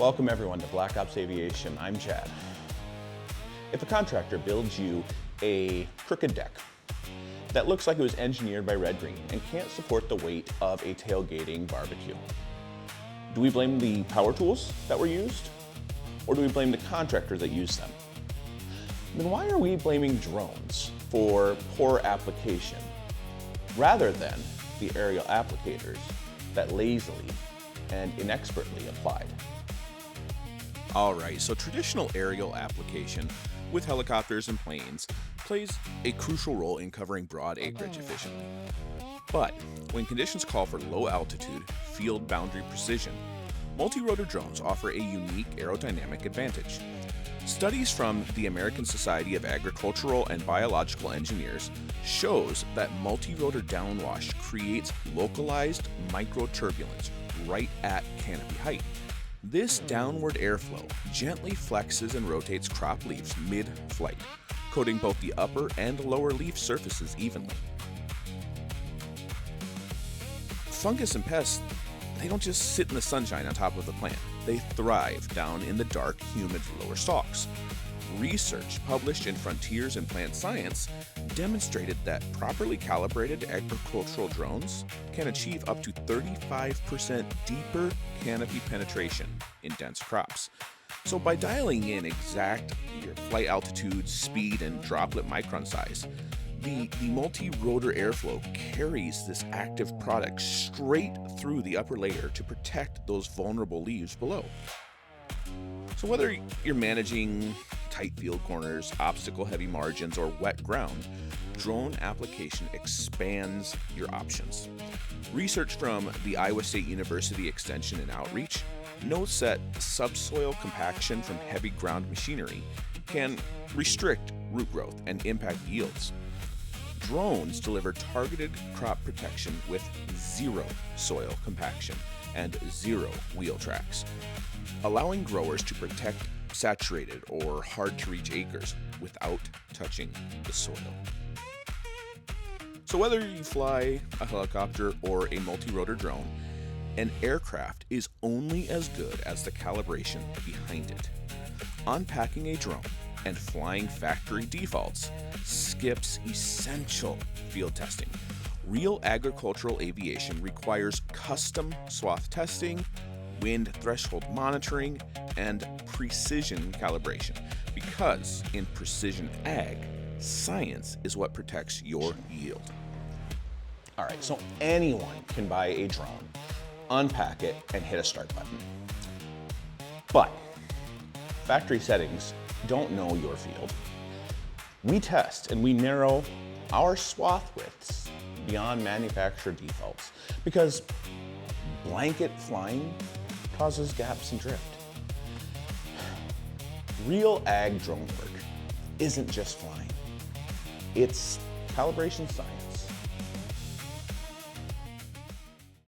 Welcome everyone to Black Ops Aviation. I'm Chad. If a contractor builds you a crooked deck that looks like it was engineered by Red Green and can't support the weight of a tailgating barbecue, do we blame the power tools that were used, or do we blame the contractor that used them? Then why are we blaming drones for poor application rather than the aerial applicators that lazily and inexpertly applied? All right, so traditional aerial application with helicopters and planes plays a crucial role in covering broad acreage efficiently. But when conditions call for low altitude, field boundary precision, multi-rotor drones offer a unique aerodynamic advantage. Studies from the American Society of Agricultural and Biological Engineers shows that multi-rotor downwash creates localized micro-turbulence right at canopy height. This downward airflow gently flexes and rotates crop leaves mid-flight, coating both the upper and lower leaf surfaces evenly. Fungus and pests, they don't just sit in the sunshine on top of the plant. They thrive down in the dark, humid lower stalks. Research published in Frontiers in Plant Science demonstrated that properly calibrated agricultural drones can achieve up to 35% deeper canopy penetration in dense crops. So by dialing in exact your flight altitude, speed, and droplet micron size, the multi-rotor airflow carries this active product straight through the upper layer to protect those vulnerable leaves below. So whether you're managing tight field corners, obstacle-heavy margins, or wet ground, drone application expands your options. Research from the Iowa State University Extension and Outreach notes that subsoil compaction from heavy ground machinery can restrict root growth and impact yields. Drones deliver targeted crop protection with zero soil compaction and zero wheel tracks, allowing growers to protect saturated or hard-to-reach acres without touching the soil. So whether you fly a helicopter or a multi-rotor drone, an aircraft is only as good as the calibration behind it. Unpacking a drone and flying factory defaults skips essential field testing. Real agricultural aviation requires custom swath testing, wind threshold monitoring, and precision calibration, because in precision ag, science is what protects your yield. All right, so anyone can buy a drone, unpack it, and hit a start button. But factory settings don't know your field. We test and we narrow our swath widths beyond manufacturer defaults because blanket flying causes gaps and drift. Real ag drone work isn't just flying. It's calibration science.